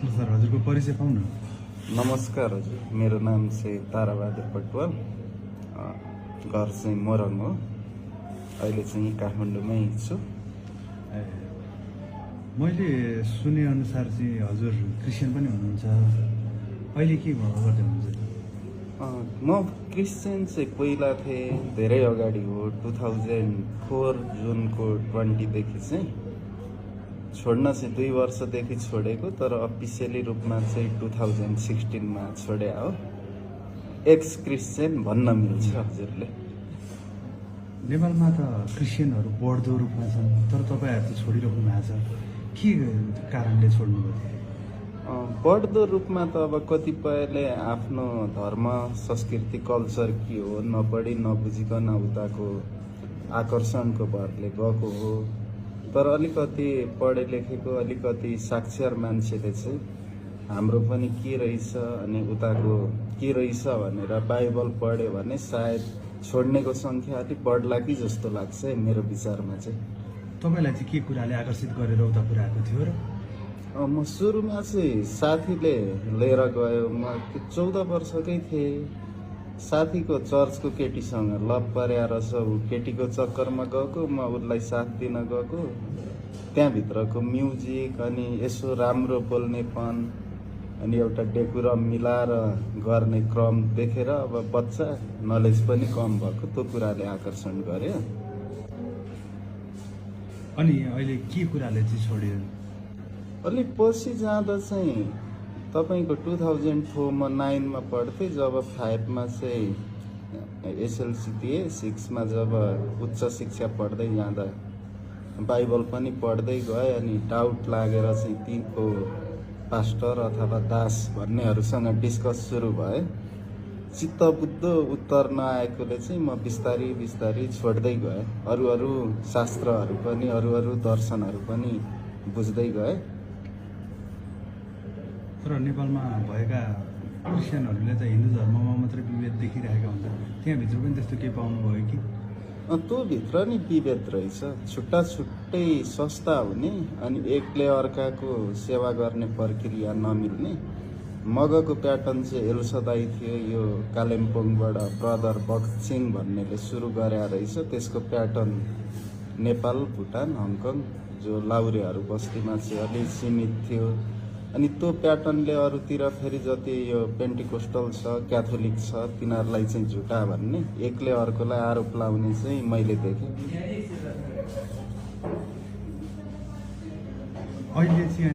Sir हजुरको परिचय पाउन। नमस्कार हजुर, मेरो नाम चाहिँ ताराबहादुर पटवाल। घर चाहिँ मोरङ हो। अहिले चाहिँ काठमाडौँमै छु। मैले सुने अनुसार चाहिँ हजुर क्रिस्चियन पनि हुनुहुन्छ। अहिले के गर्दै हुनुहुन्छ? म क्रिस्चियन चाहिँ पहिला थिएँ, धेरै अगाडि हो। 2004 जुनको 20देखि चाहिँ छोड्न चाहिँ 2 वर्षदेखि छोडेको, तर अफिसियली रूपमा चाहिँ 2016मा छोडे हो। एक्स क्रिस्चियन भन्न मिल्छ हजुरले। नेपालमा त क्रिस्चियनहरू बढ्दो रूपमा छन्, तर तपाईँहरू त छोडिराख्नु भएको छ। के कारणले छोड्नुभयो? बढ्दो रूपमा त अब कतिपयले आफ्नो धर्म संस्कृति कल्चर के हो नपढी नबुझिकन उताको आकर्षणको भरले गएको हो। तर अलिकति पढे लेखेको अलिकति साक्षर मान्छेले चाहिँ हाम्रो पनि के रहेछ अनि उताको के रहेछ भनेर बाइबल पढ्यो भने सायद छोड्नेको सङ्ख्या अलिक बढ्ला कि जस्तो लाग्छ है मेरो विचारमा चाहिँ। तपाईँलाई चाहिँ के कुराले आकर्षित गरेर उता पुऱ्याएको थियो र? म सुरुमा चाहिँ साथीले लिएर गयो। म 14 वर्षकै थिएँ। साथीको चर्चको केटीसँग लभ परेर ऊ केटीको चक्करमा गएको, म उसलाई साथ दिन गएको। त्यहाँभित्रको म्युजिक अनि यसो राम्रो बोल्नेपन अनि एउटा डेकुरम मिलाएर गर्ने क्रम देखेर अब बच्चा नलेज पनि कम भएको त्यो कुराले आकर्षण गर्यो। अनि अहिले के कुराले चाहिँ छोड्यो? अलिक पछि जाँदा चाहिँ तपाईँको 2004 म 9मा पढ्थेँ। जब 5मा चाहिँ एसएलसी दिएँ, 6मा जब उच्च शिक्षा पढ्दै जाँदा बाइबल पनि पढ्दै गएँ। अनि डाउट लागेर चाहिँ तीको पास्टर अथवा दास भन्नेहरूसँग डिस्कस सुरु भयो। चित्त बुद्ध उत्तर नआएकोले चाहिँ म बिस्तारी बिस्तारी छोड्दै गएँ। अरू शास्त्रहरू पनि अरू दर्शनहरू पनि बुझ्दै गएँ। तर नेपालमा भएका क्रिस्चियनहरूले त हिन्दू धर्ममा मात्रै विभेद देखिरहेका हुन्छ, त्यहाँभित्र पनि त्यस्तो केही पाउनुभयो कि? त्यो भित्र नि विभेद रहेछ। छुट्टा छुट्टै संस्था हुने अनि एकले अर्काको सेवा गर्ने प्रक्रिया नमिल्ने। मगको प्याटर्न चाहिँ एल्सदाई थियो। यो कालिम्पोङबाट ब्रदर बक्सिङ भन्नेले सुरु गरे रहेछ। त्यसको प्याटर्न नेपाल, भुटान, हङकङ जो लाउरेहरू बस्तीमा चाहिँ अलि सीमित थियो। अनि त्यो प्याटर्नले अरूतिर फेरि जति यो पेन्टिकोस्टल छ, क्याथोलिक छ, तिनीहरूलाई चाहिँ झुटा भन्ने, एकले अर्कोलाई आरोप लाउने चाहिँ मैले देखेँ। अहिले चाहिँ